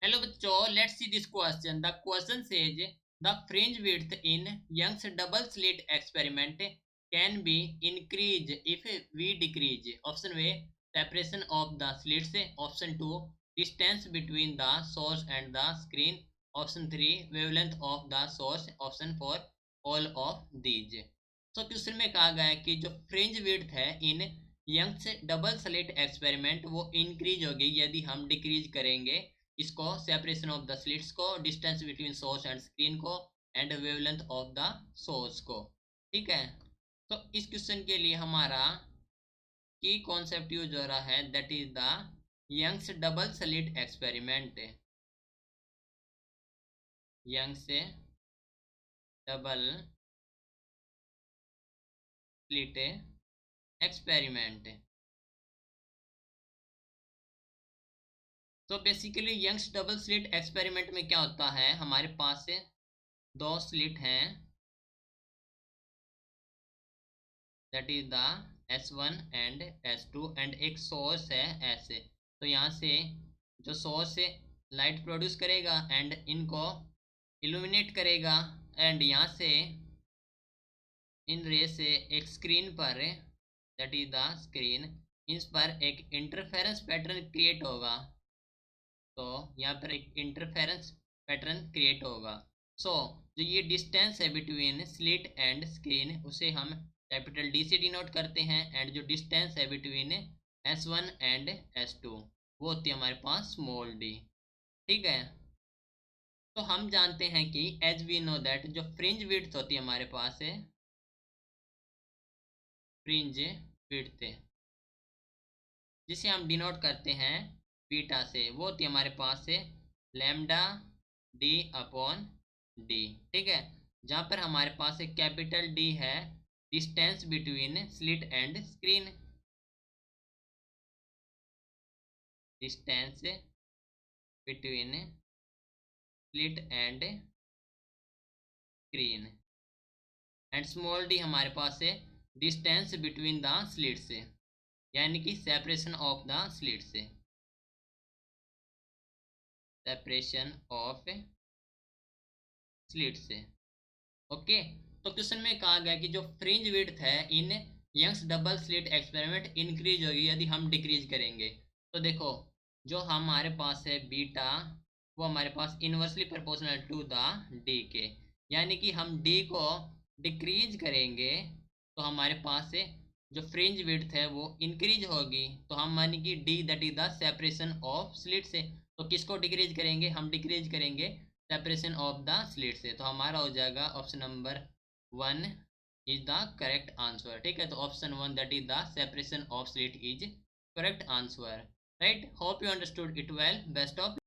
Hello बच्चों, let's see this question. The question says the fringe width in Young's double slit experiment can be increased if we decrease. Option A, separation of the slits. Option 2, distance between the source and the screen. Option 3, wavelength of the source. Option 4, all of these. So question में कहा गया है कि जो fringe width है in Young's double slit experiment वो increase होगी यदि हम डिक्रीज करेंगे इसको, सेपरेशन ऑफ द स्लिट्स को, distance between source and screen को, and wavelength of the source को। ठीक है, तो इस क्वेश्चन के लिए हमारा की कॉन्सेप्ट यूज हो रहा है, that is the Young's double slit experiment. Young's double slit experiment. तो basically Young's double slit experiment में क्या होता है, हमारे पास से दो स्लिट हैं, that is the S1 and S2 and एक सोर्स है ऐसे। तो यहाँ से जो सोर्स है लाइट प्रोड्यूस करेगा एंड इनको इल्यूमिनेट करेगा, एंड यहाँ से इन रे से एक स्क्रीन पर, दैट इज द स्क्रीन, इस पर एक इंटरफेरेंस पैटर्न क्रिएट होगा। तो यहाँ पर एक इंटरफेरेंस पैटर्न क्रिएट होगा। सो जो ये डिस्टेंस है बिटवीन स्लिट एंड स्क्रीन उसे हम कैपिटल डी से डिनोट करते हैं, एंड जो डिस्टेंस है बिटवीन S1 एंड S2 वो होती है हमारे पास स्मॉल डी। ठीक है, तो हम जानते हैं कि एज वी नो दैट जो फ्रिंज विड्थ होती है हमारे पास है, फ्रिंज विड्थ जिसे हम डिनोट करते हैं बीटा से, वो होती है हमारे पास से लैम्डा डी अपॉन डी। ठीक है, जहाँ पर हमारे पास एक कैपिटल डी है distance between slit and screen, distance between slit and screen, and small D हमारे पास है डिस्टेंस बिटवीन द स्लिट से, यानी कि सेपरेशन ऑफ द स्लिट से, सेपरेशन ऑफ स्लिट से। ओके, तो क्वेश्चन में कहा गया कि जो फ्रिंज विड्थ है in Young's double slit experiment increase होगी यदि हम डिक्रीज करेंगे। तो देखो जो हमारे पास है बीटा वो हमारे पास inversely proportional to the D के, यानी कि हम डी को डिक्रीज करेंगे तो हमारे पास से जो फ्रिंज विड्थ है वो इंक्रीज होगी। तो हम माने कि D that is the separation of slit से, तो किसको डिक्रीज करेंगे, हम डिक्रीज करेंगे सेपरेशन ऑफ द स्लिट से। तो हमारा हो जाएगा option number 1 is the correct answer. ठीक है, तो option 1 that is the separation of slit is correct answer. Right, hope you understood it well. Best of